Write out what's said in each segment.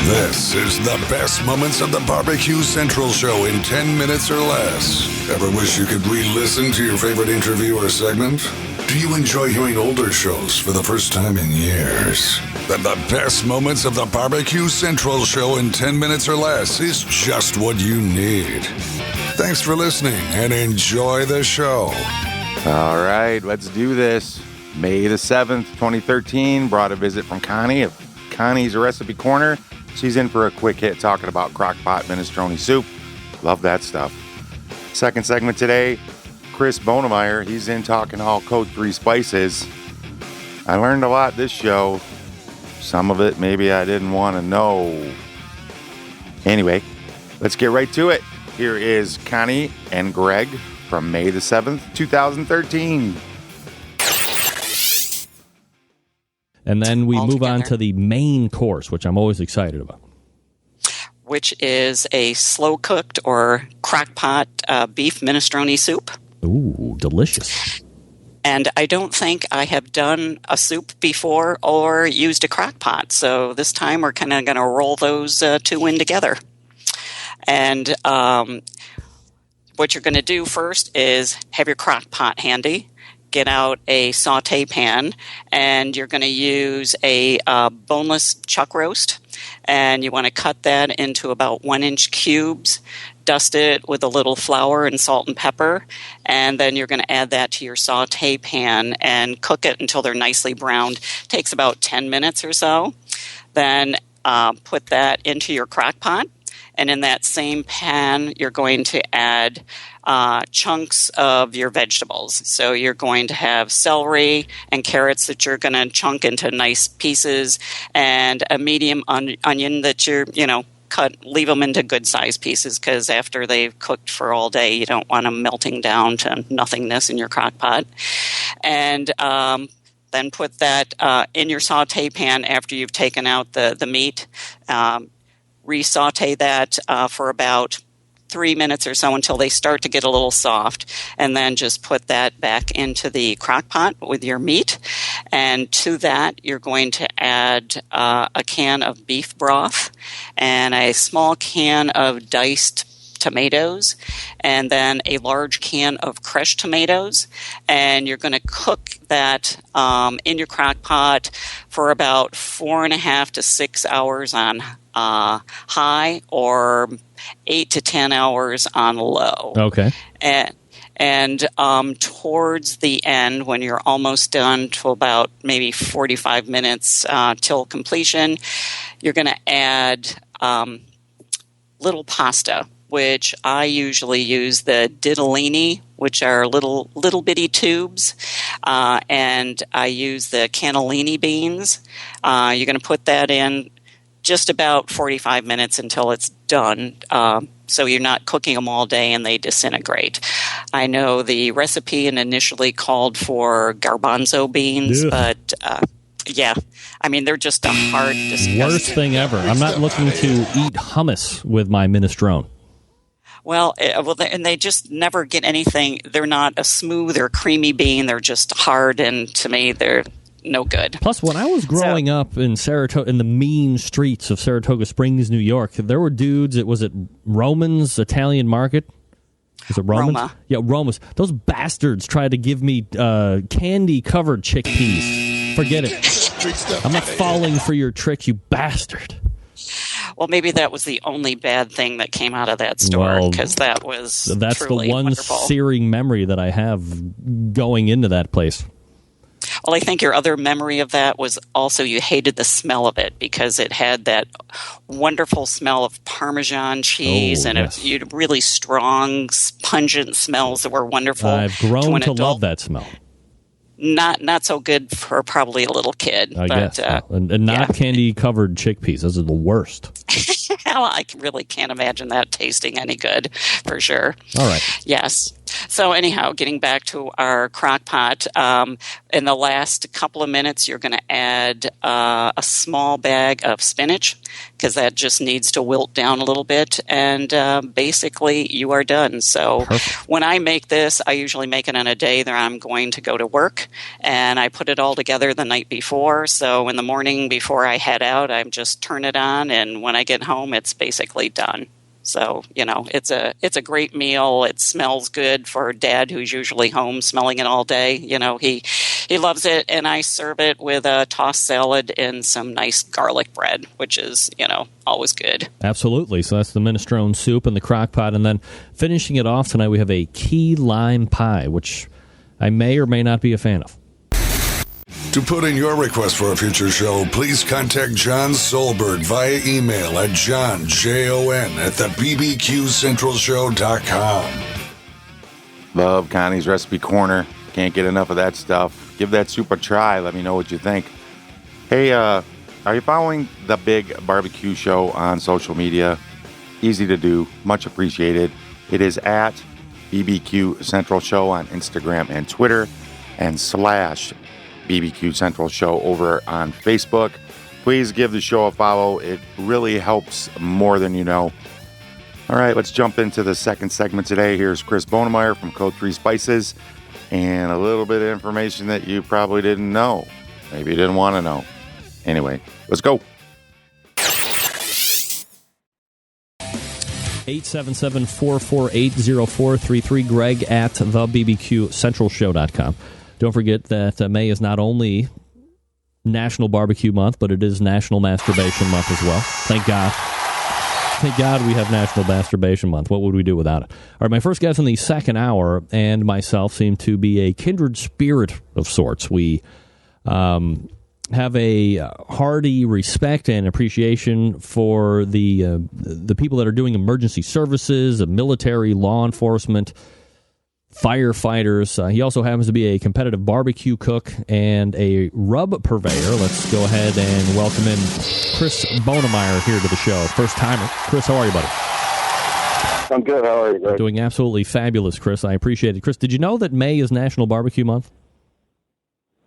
This is the best moments of the BBQ Central Show in 10 minutes or less. Ever wish you could re-listen to your favorite interview or segment? Do you enjoy hearing older shows for the first time in years? Then the best moments of the BBQ Central Show in 10 minutes or less is just what you need. Thanks for listening and enjoy the show. All right, let's do this. May the 7th, 2013, brought a visit from Connie of Connie's Recipe Corner. She's in for a quick hit talking about crock-pot minestrone soup. Love that stuff. Second segment today, Chris Bonemeyer. He's in talking all Code 3 spices. I learned a lot this show. Some of it maybe I didn't want to know. Anyway, let's get right to it. Here is Connie and Greg from May the 7th, 2013. And then we move on to the main course, which I'm always excited about. Which is a slow-cooked or crock-pot beef minestrone soup. Ooh, delicious. And I don't think I have done a soup before or used a crock-pot. So this time we're kind of going to roll those two in together. And what you're going to do first is have your crock-pot handy. Get out a saute pan, and you're going to use a boneless chuck roast, and you want to cut that into about 1-inch cubes, dust it with a little flour and salt and pepper, and then you're going to add that to your saute pan and cook it until they're nicely browned. It takes about 10 minutes or so. Then put that into your crock pot, and in that same pan, you're going to add chunks of your vegetables. So you're going to have celery and carrots that you're going to chunk into nice pieces, and a medium onion that you're, cut, leave them into good sized pieces, because after they've cooked for all day, you don't want them melting down to nothingness in your crock pot. And then put that in your saute pan after you've taken out the meat. Re-saute that for about 3 minutes or so until they start to get a little soft, and then just put that back into the crock pot with your meat. And to that, you're going to add a can of beef broth and a small can of diced tomatoes, and then a large can of crushed tomatoes. And you're going to cook that in your crock pot for about 4.5 to 6 hours on high, or 8 to 10 hours on low. Okay. And towards the end, when you're almost done to about maybe 45 minutes till completion, you're going to add little pasta, which I usually use the ditalini, which are little bitty tubes, and I use the cannellini beans. You're going to put that in just about 45 minutes until it's done, so you're not cooking them all day and they disintegrate. I know the recipe initially called for garbanzo beans, but yeah, I mean, they're just a hard, disgusting... Worst thing ever. I'm not looking to eat hummus with my minestrone. Well, and they just never get anything. They're not a smooth or creamy bean. They're just hard, and to me, they're no good. Plus, when I was growing up in Saratoga, in the mean streets of Saratoga Springs, New York, there were dudes. Was it Roman's Italian Market? Was it Roman's? Roma. Yeah, Roma's. Those bastards tried to give me candy-covered chickpeas. Forget it. I'm not falling for your trick, you bastard. Well, maybe that was the only bad thing that came out of that store, because that's truly the one wonderful. Searing memory that I have going into that place. Well, I think your other memory of that was also you hated the smell of it, because it had that wonderful smell of Parmesan cheese and really strong, pungent smells that were wonderful. I've grown to love that smell. Not so good for probably a little kid. I guess. And not candy-covered chickpeas. Those are the worst. Well, I really can't imagine that tasting any good, for sure. All right. Yes. So anyhow, getting back to our crock pot, in the last couple of minutes, you're going to add a small bag of spinach because that just needs to wilt down a little bit, and basically you are done. So when I make this, I usually make it on a day that I'm going to go to work, and I put it all together the night before. So in the morning before I head out, I just turn it on, and when I get home, it's basically done. So, it's a great meal. It smells good for Dad, who's usually home smelling it all day. He loves it, and I serve it with a tossed salad and some nice garlic bread, which is, always good. Absolutely. So that's the minestrone soup and the crock pot. And then finishing it off tonight, we have a key lime pie, which I may or may not be a fan of. To put in your request for a future show, please contact John Solberg via email at johnjon@thebbqcentralshow.com. Love Connie's Recipe Corner. Can't get enough of that stuff. Give that soup a try. Let me know what you think. Hey, are you following the Big Barbecue Show on social media? Easy to do. Much appreciated. It is at BBQ Central Show on Instagram and Twitter, and / BBQ Central Show over on Facebook. Please give the show a follow. It really helps more than you know. All right, let's jump into the second segment today. Here's Chris Bonemeyer from Code 3 Spices and a little bit of information that you probably didn't know. Maybe you didn't want to know. Anyway, let's go. 877-448-0433, Greg at thebbqcentralshow.com. Don't forget that May is not only National Barbecue Month, but it is National Masturbation Month as well. Thank God. Thank God we have National Masturbation Month. What would we do without it? All right, my first guest in the second hour and myself seem to be a kindred spirit of sorts. We have a hearty respect and appreciation for the people that are doing emergency services, the military, law enforcement, firefighters. He also happens to be a competitive barbecue cook and a rub purveyor. Let's go ahead and welcome in Chris Bonemeyer here to the show. First timer. Chris, how are you, buddy? I'm good. How are you, Greg? Doing absolutely fabulous, Chris. I appreciate it. Chris, did you know that May is National Barbecue Month?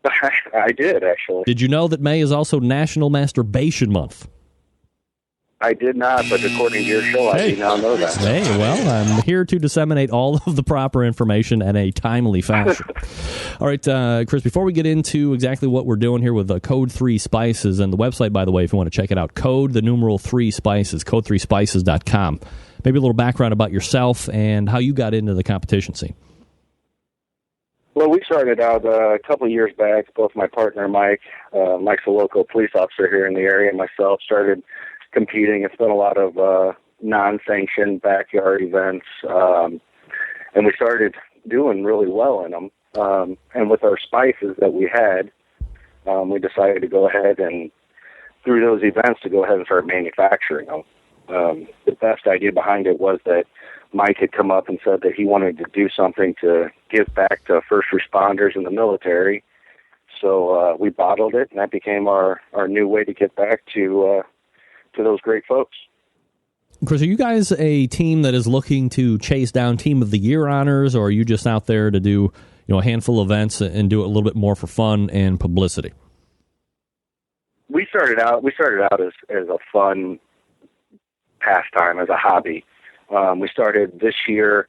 I did, actually. Did you know that May is also National Masturbation Month? I did not, but according to your show, I do now know that. Hey, well, I'm here to disseminate all of the proper information in a timely fashion. All right, Chris, before we get into exactly what we're doing here with Code 3 Spices, and the website, by the way, if you want to check it out, Code, the numeral 3 Spices, code3spices.com. Maybe a little background about yourself and how you got into the competition scene. Well, we started out a couple of years back. Both my partner, Mike, Mike's a local police officer here in the area, and myself started competing. It's been a lot of non-sanctioned backyard events, and we started doing really well in them. And with our spices that we had, we decided to go ahead and, through those events, to go ahead and start manufacturing them. The best idea behind it was that Mike had come up and said that he wanted to do something to give back to first responders in the military. So we bottled it, and that became our new way to get back to those great folks. Chris, are you guys a team that is looking to chase down Team of the Year honors, or are you just out there to do a handful of events and do it a little bit more for fun and publicity? We started out as a fun pastime, as a hobby. We started this year.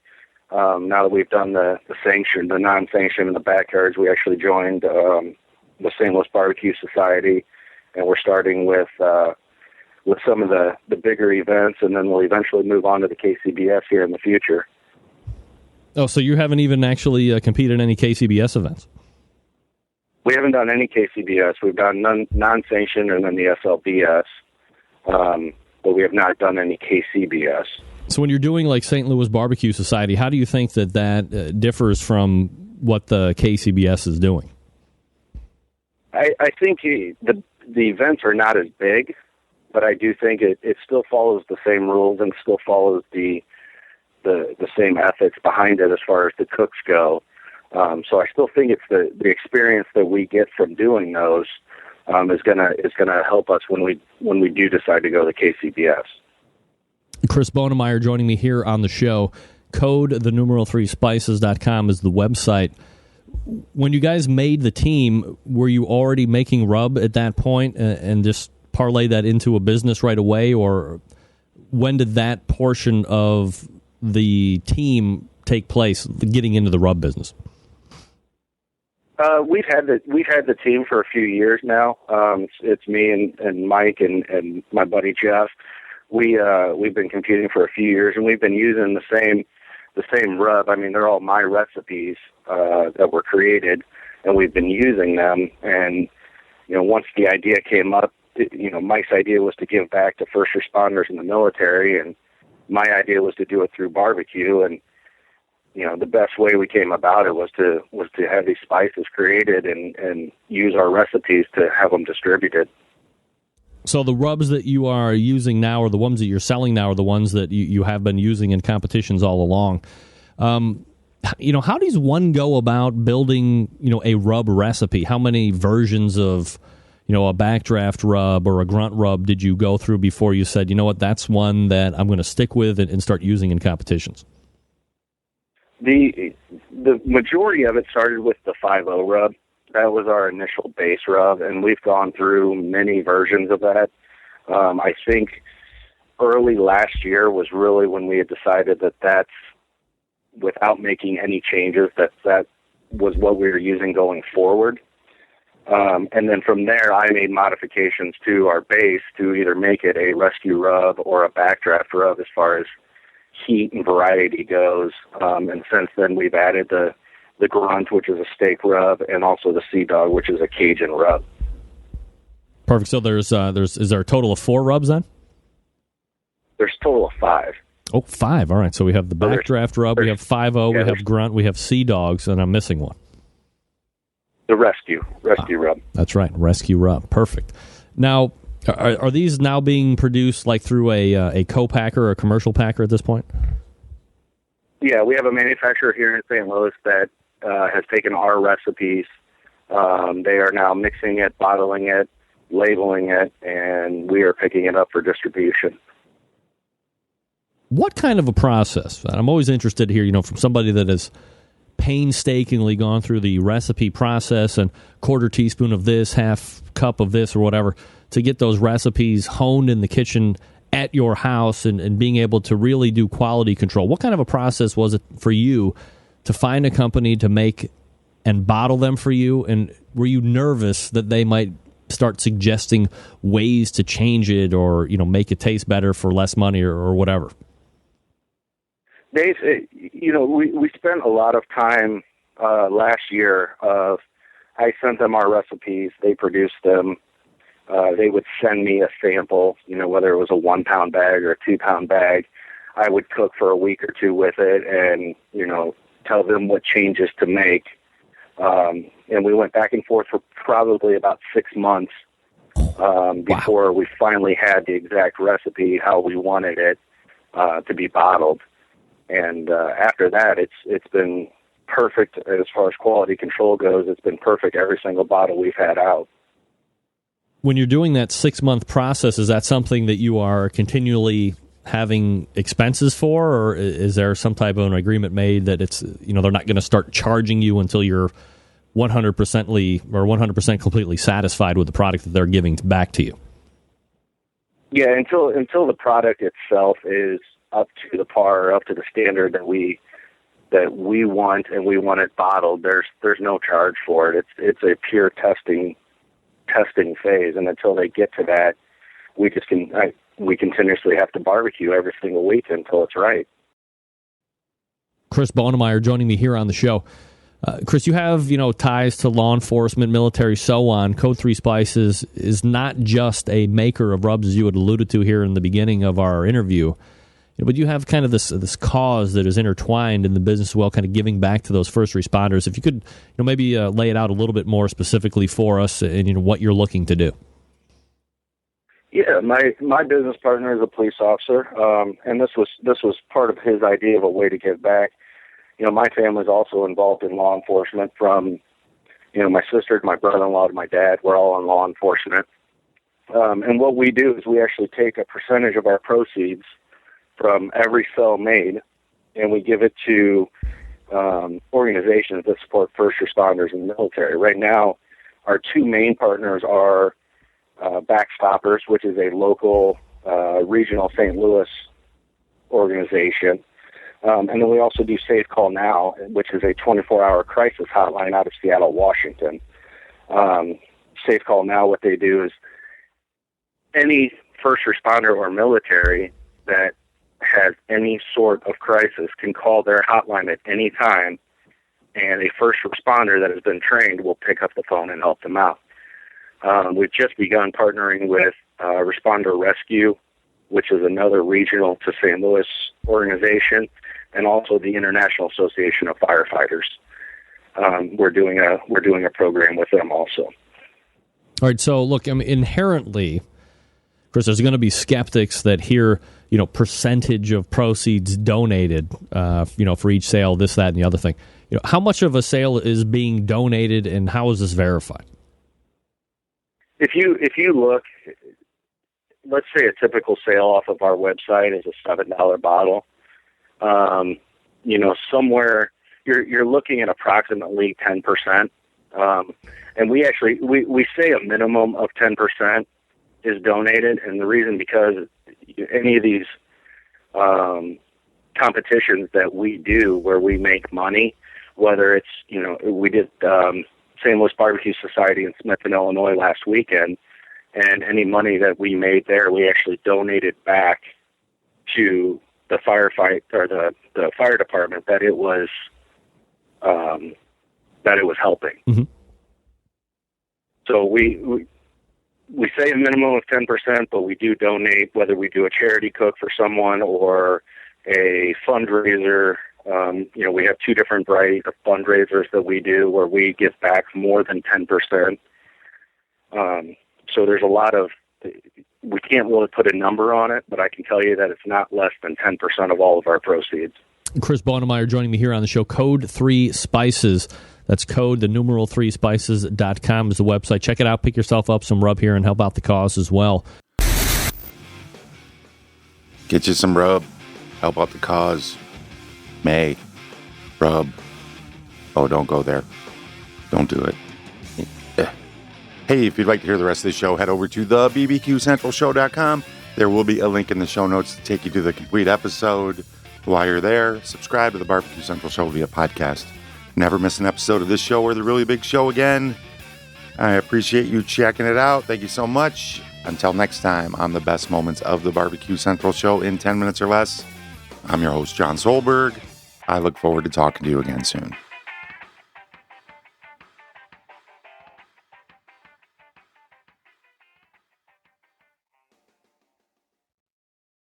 Now that we've done the sanctioned, the non-sanctioned in the backyards, we actually joined the St. Louis Barbecue Society, and we're starting with some of the bigger events, and then we'll eventually move on to the KCBS here in the future. Oh, so you haven't even actually competed in any KCBS events? We haven't done any KCBS. We've done non-sanctioned and then the SLBS, but we have not done any KCBS. So when you're doing like St. Louis Barbecue Society, how do you think that differs from what the KCBS is doing? I think the events are not as big, but I do think it still follows the same rules and still follows the same ethics behind it as far as the cooks go. So I still think it's the experience that we get from doing those is gonna help us when we do decide to go to KCBS. Chris Bonemeyer joining me here on the show. code the numeral 3spices.com is the website. When you guys made the team, were you already making rub at that point and just parlay that into a business right away, or when did that portion of the team take place, getting into the rub business? We've had the team for a few years now. It's me and Mike and my buddy Jeff. We've been competing for a few years, and we've been using the same rub. I mean, they're all my recipes that were created, and we've been using them. And once the idea came up, Mike's idea was to give back to first responders in the military, and my idea was to do it through barbecue. And the best way we came about it was to have these spices created and use our recipes to have them distributed. So the rubs that you are using now, or the ones that you're selling now, are the ones that you have been using in competitions all along. How does one go about building, a rub recipe? How many versions of, a backdraft rub or a grunt rub did you go through before you said, that's one that I'm going to stick with and start using in competitions? The majority of it started with the 5-0 rub. That was our initial base rub, and we've gone through many versions of that. I think early last year was really when we had decided that's, without making any changes, that was what we were using going forward. And then from there, I made modifications to our base to either make it a rescue rub or a backdraft rub as far as heat and variety goes. And since then, we've added the grunt, which is a steak rub, and also the sea dog, which is a Cajun rub. Perfect. So is there a total of 4 rubs then? There's a total of 5. Oh, 5. All right. So we have the backdraft rub, we have 5-0, we have grunt, we have sea dogs, and I'm missing one. The rescue rub. That's right, rescue rub. Perfect. Now, are these now being produced like through a co-packer or a commercial packer at this point? Yeah, we have a manufacturer here in St. Louis that has taken our recipes. They are now mixing it, bottling it, labeling it, and we are picking it up for distribution. What kind of a process? I'm always interested to hear, from somebody that has painstakingly gone through the recipe process and quarter teaspoon of this, half cup of this, or whatever, to get those recipes honed in the kitchen at your house and being able to really do quality control. What kind of a process was it for you to find a company to make and bottle them for you? And were you nervous that they might start suggesting ways to change it or, make it taste better for less money or whatever? Dave, we spent a lot of time last year. I sent them our recipes. They produced them. They would send me a sample, whether it was a 1-pound bag or a 2-pound bag. I would cook for a week or two with it and, tell them what changes to make. And we went back and forth for probably about 6 months before we finally had the exact recipe, how we wanted it to be bottled. And after that, it's been perfect as far as quality control goes. It's been perfect every single bottle we've had out. When you're doing that 6-month process, is that something that you are continually having expenses for, or is there some type of an agreement made that it's, they're not going to start charging you until you're 100% completely satisfied with the product that they're giving back to you? Yeah, until the product itself is up to the par, up to the standard that we want, and we want it bottled, there's no charge for it. It's a pure testing phase, and until they get to that, we continuously have to barbecue every single week until it's right. Chris Bonemeyer joining me here on the show. Chris, you have ties to law enforcement, military, so on. Code 3 Spices is not just a maker of rubs, as you had alluded to here in the beginning of our interview, but you have kind of this cause that is intertwined in the business as well, kind of giving back to those first responders. If you could maybe lay it out a little bit more specifically for us and what you're looking to do. Yeah, my business partner is a police officer, and this was part of his idea of a way to give back. My family's also involved in law enforcement, from my sister to my brother-in-law to my dad. We're all in law enforcement. And what we do is we actually take a percentage of our proceeds from every sale made, and we give it to organizations that support first responders and military. Right now, our two main partners are Backstoppers, which is a local regional St. Louis organization. And then we also do Safe Call Now, which is a 24-hour crisis hotline out of Seattle, Washington. Safe Call Now, what they do is any first responder or military that has any sort of crisis can call their hotline at any time, and a first responder that has been trained will pick up the phone and help them out. We've just begun partnering with Responder Rescue, which is another regional to St. Louis organization, and also the International Association of Firefighters. We're doing a program with them also. All right, so look, I mean, inherently, Chris, there's going to be skeptics that hear, percentage of proceeds donated, for each sale, this, that, and the other thing. How much of a sale is being donated, and how is this verified? If you look, let's say a typical sale off of our website is a $7 bottle. Somewhere you're looking at approximately 10%. And we actually we say a minimum of 10% is donated, and the reason because any of these competitions that we do where we make money, whether it's we did St. Louis Barbecue Society in Smithton, Illinois last weekend, and any money that we made there, we actually donated back to the firefight or the fire department that it was helping. Mm-hmm. So we say a minimum of 10%, but we do donate, whether we do a charity cook for someone or a fundraiser. We have two different varieties of fundraisers that we do where we give back more than 10%. So there's a lot of, we can't really put a number on it, but I can tell you that it's not less than 10% of all of our proceeds. Chris Bonemeyer joining me here on the show. Code 3 Spices. That's code, the numeral 3spices.com is the website. Check it out. Pick yourself up some rub here and help out the cause as well. Get you some rub. Help out the cause. May. Rub. Oh, don't go there. Don't do it. Hey, if you'd like to hear the rest of the show, head over to the BBQCentralShow.com. There will be a link in the show notes to take you to the complete episode. While you're there, subscribe to the Barbecue Central Show via podcast. Never miss an episode of this show or the really big show again. I appreciate you checking it out. Thank you so much. Until next time on the best moments of the Barbecue Central Show in 10 minutes or less, I'm your host, John Solberg. I look forward to talking to you again soon.